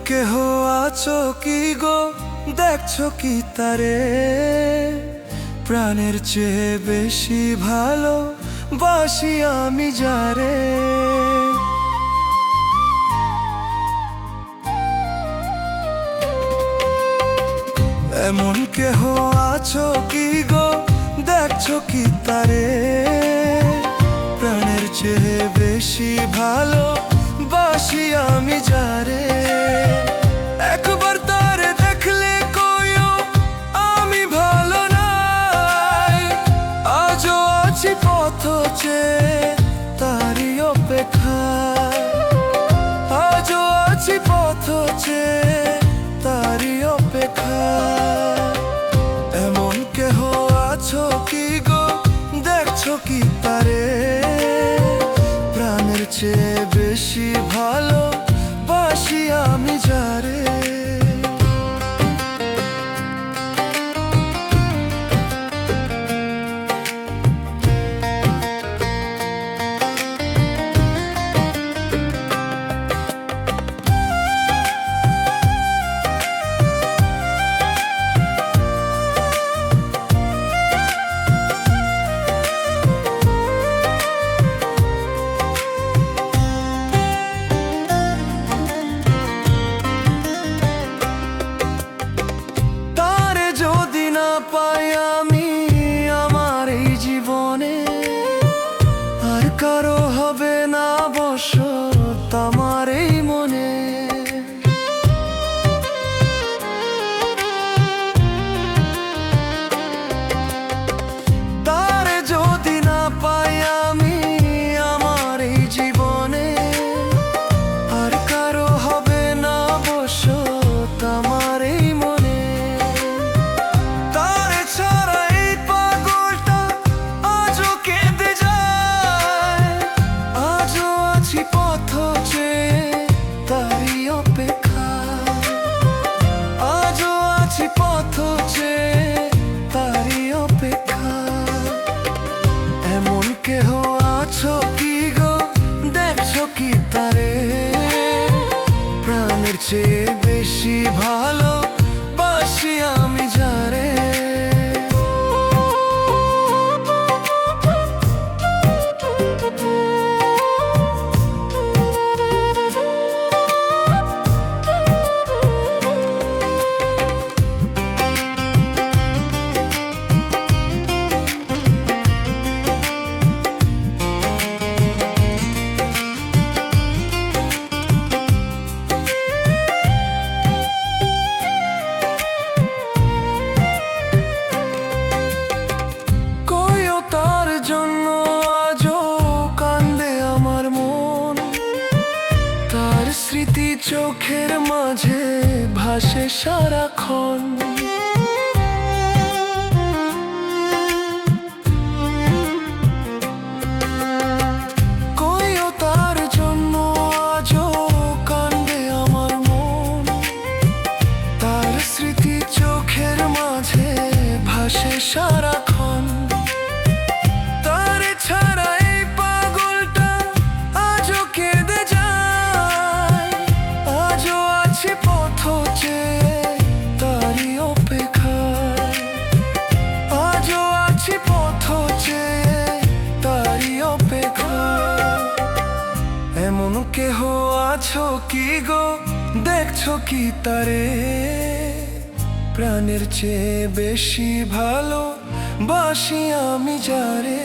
কেহ আছো কি গো, দেখছো কি তারে? প্রাণের চেয়ে বেশি ভালো বাসি আমি যারে। এমন কেহ আছো কি গো, দেখছো কি তারে? প্রাণের চেয়ে বেশি ভালো বাসি আমি যারে। একবার তারে দেখলে কইও আমি ভালো নাই, আজও আছি পথ চেয়ে তারই অপেক্ষায়। আজও আছি পথ চেয়ে তারই অপেক্ষায়। এমন কেহ আছো কি গো, দেখছো কি তারে? প্রাণের চেয়ে বেশি ভালো বাসি আমি যারে। পাই আমি আমার এই জীবনে, আর কারো হবে না বসত আমার এই মনে। তারে যদি না পাই আমি আমার এই জীবনে, আর কারো হবে না বসত আমার এই মনে। এমন কেহ আছো কি গো, দেখছো কি তারে? প্রাণের চেয়ে বেশি ভালো বাসি আমি যারে। স্মৃতি চোখের মাঝে ভাসে সারাক্ষণ। কইও তার জন্য আজও কান্দে আমার মন। তার স্মৃতি চোখের মাঝে ভাসে সারাক্ষণ। তারে ছাড়া এই পাগলটা আজও কেঁদে যায়। আজও আছি পথ চেয়ে তারই অপেক্ষায়। আজও আছি পথ চেয়ে তারই অপেক্ষায়। এমন কেহ আছো কি গো, দেখছো কি তারে? প্রাণের চেয়ে বেশি ভালো বাসি আমি যারে।